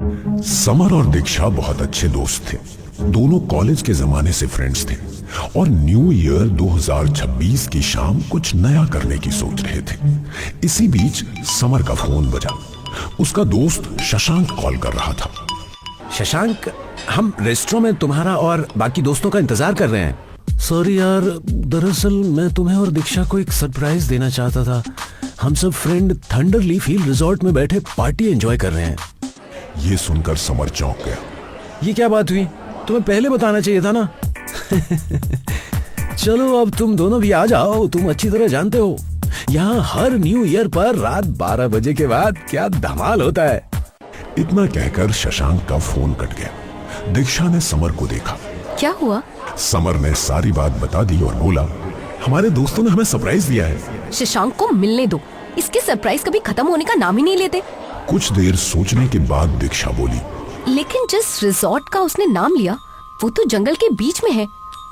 Summer और दीक्षा बहुत अच्छे दोस्त थे। दोनों कॉलेज के जमाने से फ्रेंड्स थे और न्यू ईयर 2026 की शाम कुछ नया करने की सोच रहे थे। इसी बीच समर का फोन बजा। उसका दोस्त शशांक कॉल कर रहा था। शशांक, हम रेस्टोरेंट में तुम्हारा और बाकी दोस्तों का इंतजार कर रहे हैं। सॉरी यार, दरअसल मैं तुम्हें और दीक्षा को एक सरप्राइज देना चाहता था। हम सब फ्रेंड थंडर लीफ हिल रिजॉर्ट में बैठे पार्टी एंजॉय कर रहे हैं। ये सुनकर समर चौंक गया। ये क्या बात हुई? तुम्हें पहले बताना चाहिए था ना। चलो अब तुम दोनों भी आ जाओ। तुम अच्छी तरह जानते हो यहाँ हर न्यू ईयर पर रात 12 बजे के बाद क्या धमाल होता है। इतना कहकर शशांक का फोन कट गया। दीक्षा ने समर को देखा। क्या हुआ? समर ने सारी बात बता दी और बोला, हमारे दोस्तों ने हमें सरप्राइज दिया है। शशांक को मिलने दो, इसके सरप्राइज कभी खत्म होने का नाम ही नहीं लेते। कुछ देर सोचने के बाद दीक्षा बोली, लेकिन जिस रिजॉर्ट का उसने नाम लिया वो तो जंगल के बीच में है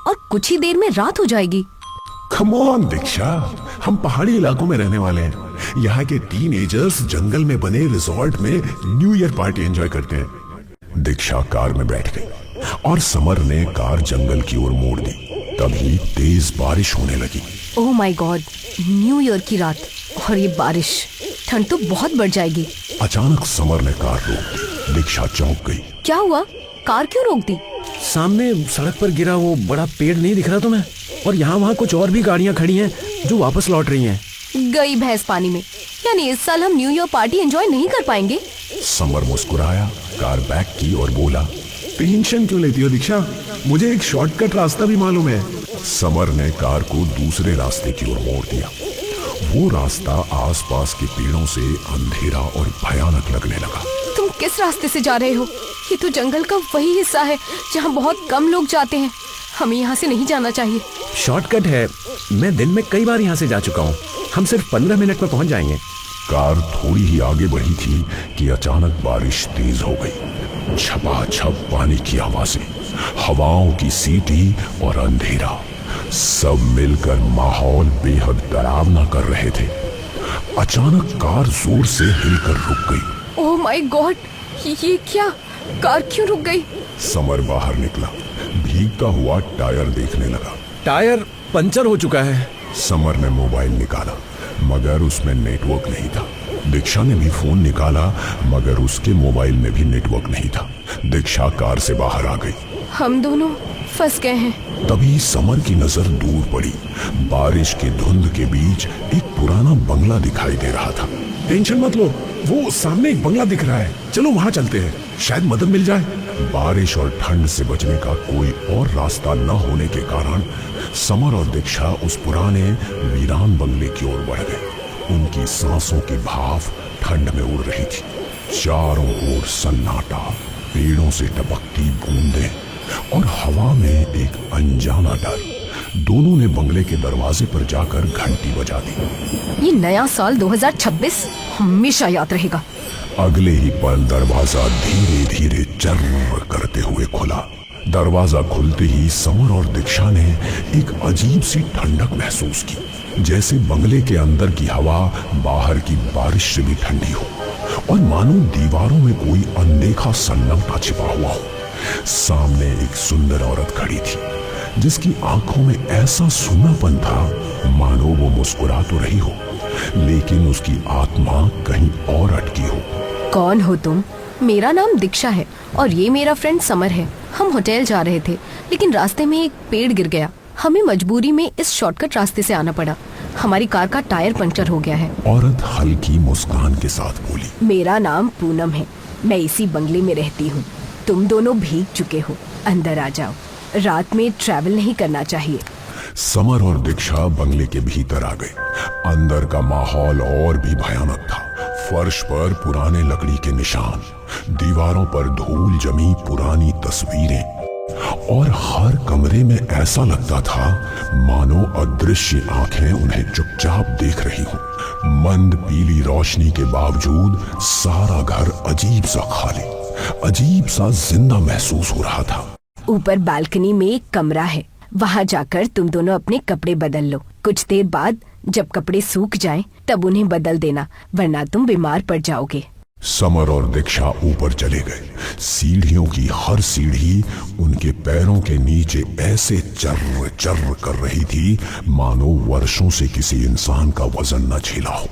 और कुछ ही देर में रात हो जाएगी। कम ऑन दीक्षा, हम पहाड़ी इलाकों में रहने वाले हैं। यहाँ के टीनेजर्स जंगल में बने रिजॉर्ट में न्यू ईयर पार्टी एंजॉय करते हैं। दीक्षा कार में बैठ गई और समर ने कार जंगल की ओर मोड़ दी। तभी तेज बारिश होने लगी। Oh my God, new year की रात और ये बारिश, ठंड तो बहुत बढ़ जाएगी। अचानक समर ने कार रोक दी। दीक्षा चौंक गई। क्या हुआ? कार क्यों रोक दी? सामने सड़क पर गिरा वो बड़ा पेड़ नहीं दिख रहा तुम्हें? और यहाँ वहाँ कुछ और भी गाड़ियाँ खड़ी हैं जो वापस लौट रही हैं। गई भैंस पानी में। यानी इस साल हम न्यू ईयर पार्टी एंजॉय नहीं कर पाएंगे? समर मुस्कुराया, कार बैक की और बोला, टेंशन क्यों लेती हो दीक्षा, मुझे एक शॉर्टकट रास्ता भी मालूम है। समर ने कार को दूसरे रास्ते की ओर मोड़ दिया। वो रास्ता आसपास के पेड़ों से अंधेरा और भयानक लगने लगा। तुम किस रास्ते से जा रहे हो? ये तो जंगल का वही हिस्सा है जहाँ बहुत कम लोग जाते हैं। हमें यहाँ से नहीं जाना चाहिए। शॉर्टकट है, मैं दिन में कई बार यहाँ से जा चुका हूँ। हम सिर्फ 15 मिनट में पहुँच जाएंगे। कार थोड़ी ही आगे बढ़ी थी कि अचानक बारिश तेज हो गई। झपाझप पानी की आवाजें, हवाओं की सीटी और अंधेरा सब मिलकर माहौल बेहद डरावना कर रहे थे। अचानक कार जोर से हिलकर रुक गई। ओह माय गॉड, ये क्या? कार क्यों रुक गई? समर बाहर निकला, भीगता हुआ टायर देखने लगा। टायर पंचर हो चुका है। समर ने मोबाइल निकाला मगर उसमें नेटवर्क नहीं था। दीक्षा ने भी फोन निकाला मगर उसके मोबाइल में भी नेटवर्क नहीं था। दीक्षा कार से बाहर आ गई। हम दोनों फंस गए हैं। तभी समर की नजर दूर पड़ी। बारिश की धुंध के बीच एक पुराना बंगला दिखाई दे रहा था। टेंशन मत लो, वो सामने एक बंगला दिख रहा है, चलो वहां चलते हैं, शायद मदद मिल जाए। बारिश और ठंड से बचने का कोई और रास्ता न होने के कारण समर और दीक्षा उस पुराने वीरान बंगले की ओर बढ़ गए। उनकी सांसों की भाप ठंड में उड़ रही थी। चारों ओर सन्नाटा, पेड़ों से टपकती बूंदें और हवा में एक अनजाना डर। दोनों ने बंगले के दरवाजे पर जाकर घंटी बजा दी। ये नया साल 2026 हमेशा याद रहेगा। अगले ही पल दरवाजा धीरे धीरे चर्र करते हुए खुला। दरवाजा खुलते ही समर और दीक्षा ने एक अजीब सी ठंडक महसूस की, जैसे बंगले के अंदर की हवा बाहर की बारिश से भी ठंडी हो और मानो दीवारों में कोई अनदेखा सन्नाटा छिपा हुआ हो। सामने एक सुंदर औरत खड़ी थी जिसकी आंखों में ऐसा सूनापन था मानो वो मुस्कुरा तो रही हो लेकिन उसकी आत्मा कहीं और अटकी हो। कौन हो तुम? मेरा नाम दीक्षा है और ये मेरा फ्रेंड समर है। हम होटल जा रहे थे लेकिन रास्ते में एक पेड़ गिर गया। हमें मजबूरी में इस शॉर्टकट रास्ते से आना पड़ा। हमारी कार का टायर पंक्चर हो गया है। औरत हल्की मुस्कान के साथ बोली, मेरा नाम पूनम है, मैं इसी बंगले में रहती हूँ। तुम दोनों भीग चुके हो, अंदर आ जाओ, रात में ट्रैवल नहीं करना चाहिए। समर और दीक्षा बंगले के भीतर आ गए। अंदर का माहौल और भी भयानक था। फर्श पर पुराने लकड़ी के निशान, दीवारों पर धूल जमी पुरानी तस्वीरें और हर कमरे में ऐसा लगता था मानो अदृश्य आंखें उन्हें चुपचाप देख रही हो। मंद पीली रोशनी के बावजूद सारा घर अजीब सा खाली, अजीब सा जिंदा महसूस हो रहा था। ऊपर बालकनी में एक कमरा है, वहाँ जाकर तुम दोनों अपने कपड़े बदल लो। कुछ देर बाद जब कपड़े सूख जाएं, तब उन्हें बदल देना, वरना तुम बीमार पड़ जाओगे। समर और दीक्षा ऊपर चले गए। सीढ़ियों की हर सीढ़ी उनके पैरों के नीचे ऐसे चर्र चर्र कर रही थी मानो वर्षों से किसी इंसान का वजन न झेला हो।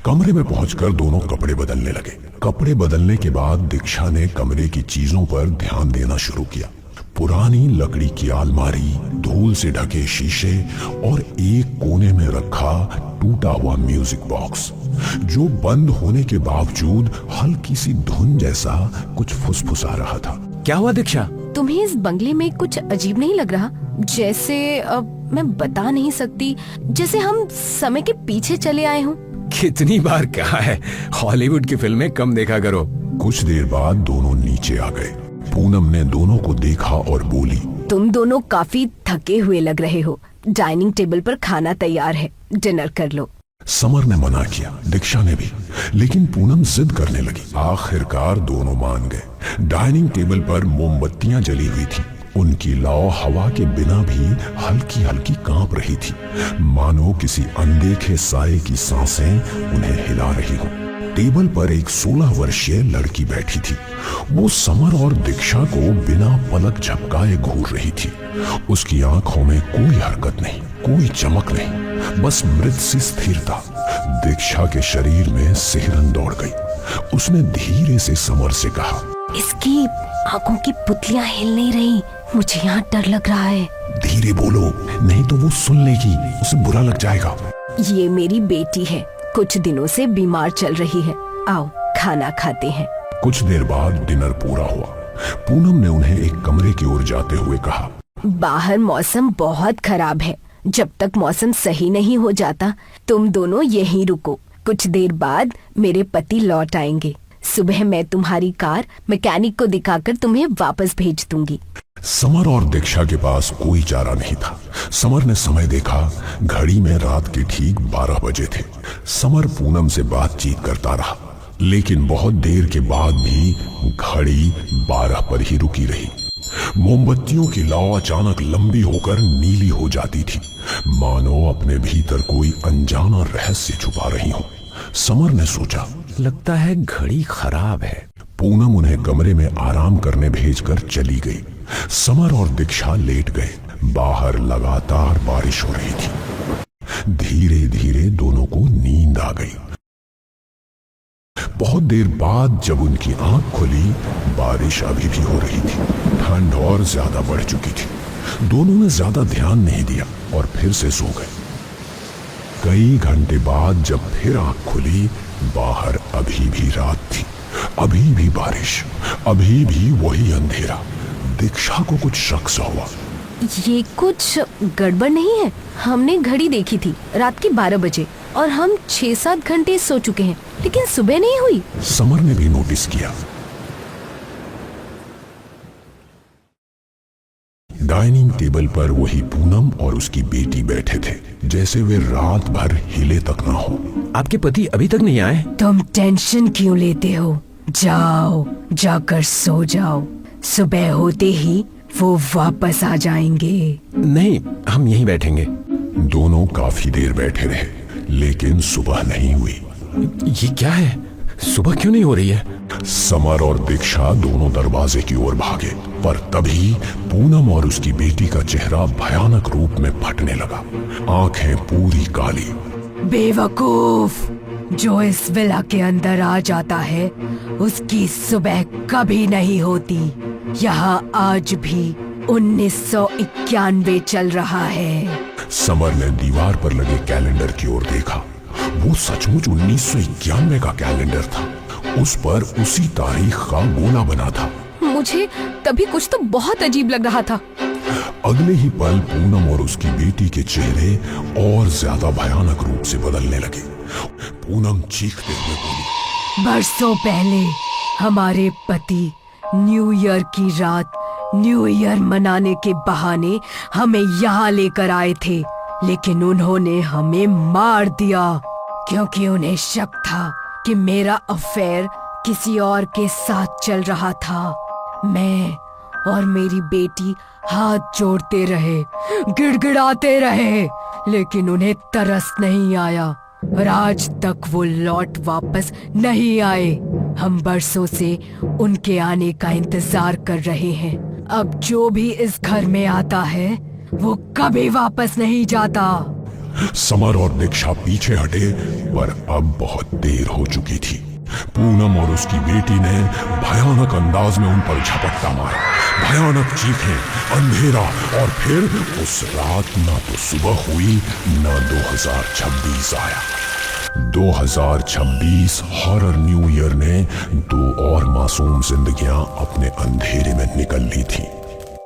कमरे में पहुंचकर दोनों कपड़े बदलने लगे। कपड़े बदलने के बाद दीक्षा ने कमरे की चीजों पर ध्यान देना शुरू किया। पुरानी लकड़ी की अलमारी, धूल से ढके शीशे और एक कोने में रखा टूटा हुआ म्यूजिक बॉक्स जो बंद होने के बावजूद हल्की सी धुन जैसा कुछ फुसफुसा रहा था। क्या हुआ दीक्षा? तुम्हें इस बंगले में कुछ अजीब नहीं लग रहा? जैसे मैं बता नहीं सकती, जैसे हम समय के पीछे चले आए हों। कितनी बार कहा है हॉलीवुड की फिल्में कम देखा करो। कुछ देर बाद दोनों नीचे आ गए। पूनम ने दोनों को देखा और बोली, तुम दोनों काफी थके हुए लग रहे हो। डाइनिंग टेबल पर खाना तैयार है, डिनर कर लो। समर ने मना किया, दीक्षा ने भी, लेकिन पूनम जिद करने लगी। आखिरकार दोनों मान गए। डाइनिंग टेबल पर मोमबत्तियां जली हुई थी। उनकी लौ हवा के बिना भी हल्की हल्की कांप रही थी, मानो किसी अनदेखे साए की सांसें उन्हें हिला रही हों। टेबल पर एक 16 वर्षीय लड़की बैठी थी। वो समर और दीक्षा को बिना पलक झपकाए घूर रही थी। उसकी आंखों में कोई हरकत नहीं, कोई चमक नहीं, बस मृत सी स्थिरता। दीक्षा के शरीर में सिहरन दौड़ गई। उसने धीरे से समर से कहा, इसकी आंखों की पुतलियां हिल नहीं रही, मुझे यहाँ डर लग रहा है। धीरे बोलो, नहीं तो वो सुन लेगी, उसे बुरा लग जाएगा। ये मेरी बेटी है, कुछ दिनों से बीमार चल रही है। आओ खाना खाते हैं। कुछ देर बाद डिनर पूरा हुआ। पूनम ने उन्हें एक कमरे की ओर जाते हुए कहा, बाहर मौसम बहुत खराब है। जब तक मौसम सही नहीं हो जाता तुम दोनों यहीं रुको। कुछ देर बाद मेरे पति लौट आएंगे। सुबह मैं तुम्हारी कार मैकेनिक को दिखाकर तुम्हें वापस भेज दूंगी। समर और दीक्षा के पास कोई चारा नहीं था। समर ने समय देखा, घड़ी में रात के ठीक 12 बजे थे। समर पूनम से बातचीत करता रहा, लेकिन बहुत देर के बाद भी घड़ी 12 पर ही रुकी रही। मोमबत्तियों की लौ अचानक लंबी होकर नीली हो जाती थी, मानो अपने भीतर कोई अनजाना रहस्य छुपा रही हो। समर ने सोचा, लगता है घड़ी खराब है। पूनम उन्हें कमरे में आराम करने भेजकर चली गई। समर और दीक्षा लेट गए। बाहर लगातार बारिश हो रही थी। धीरे धीरे दोनों को नींद आ गई। बहुत देर बाद जब उनकी आंख खुली, बारिश अभी भी हो रही थी। ठंड और ज्यादा बढ़ चुकी थी। दोनों ने ज्यादा ध्यान नहीं दिया और फिर से सो गए। कई घंटे बाद जब फिर आंख खुली, बाहर अभी भी रात थी, अभी भी बारिश, अभी भी वही अंधेरा। दीक्षा को कुछ शक सा हुआ। ये कुछ गड़बड़ नहीं है? हमने घड़ी देखी थी रात के 12 बजे और हम 6-7 घंटे सो चुके हैं, लेकिन सुबह नहीं हुई। समर ने भी नोटिस किया। डाइनिंग टेबल पर वही पूनम और उसकी बेटी बैठे थे, जैसे वे रात भर हिले तक ना हो। आपके पति अभी तक नहीं आए? तुम टेंशन क्यों लेते हो? जाओ, जाकर सो जाओ। सुबह होते ही वो वापस आ जाएंगे। नहीं, हम यहीं बैठेंगे। दोनों काफी देर बैठे रहे, लेकिन सुबह नहीं हुई। ये क्या है? सुबह क्यों नहीं हो रही है? समर और दीक्षा दोनों दरवाजे की ओर भागे, पर तभी पूनम और उसकी बेटी का चेहरा भयानक रूप में फटने लगा। आंखें पूरी काली। बेवकूफ, जो इस विला के अंदर आ जाता है उसकी सुबह कभी नहीं होती। यहाँ आज भी 1991 चल रहा है। समर ने दीवार पर लगे कैलेंडर की ओर देखा। वो सचमुच 1991 का कैलेंडर था। उस पर उसी तारीख का गोला बना था। मुझे तभी कुछ तो बहुत अजीब लग रहा था। अगले ही पल पूनम और उसकी बेटी के चेहरे और ज्यादा भयानक रूप से बदलने लगे। पूनम चीखते हुए बोली, बरसों पहले हमारे पति न्यू ईयर की रात न्यू ईयर मनाने के बहाने हमें यहाँ लेकर आए थे, लेकिन उन्होंने हमें मार दिया क्योंकि उन्हें शक था कि मेरा अफेयर किसी और के साथ चल रहा था। मैं और मेरी बेटी हाथ जोड़ते रहे, गिड़गिड़ाते रहे, लेकिन उन्हें तरस नहीं आया और आज तक वो लौट वापस नहीं आए। हम बरसों से उनके आने का इंतजार कर रहे हैं। अब जो भी इस घर में आता है वो कभी वापस नहीं जाता। समर और दीक्षा पीछे हटे, पर अब बहुत देर हो चुकी थी। पूनम और उसकी बेटी ने भयानक अंदाज में उन पर झपट्टा मारा। भयानक चीखें, अंधेरा, और फिर उस रात ना तो सुबह हुई ना 2026 आया। 2026 हॉरर न्यू ईयर ने 2 और मासूम जिंदगियां अपने अंधेरे में निकल ली थी।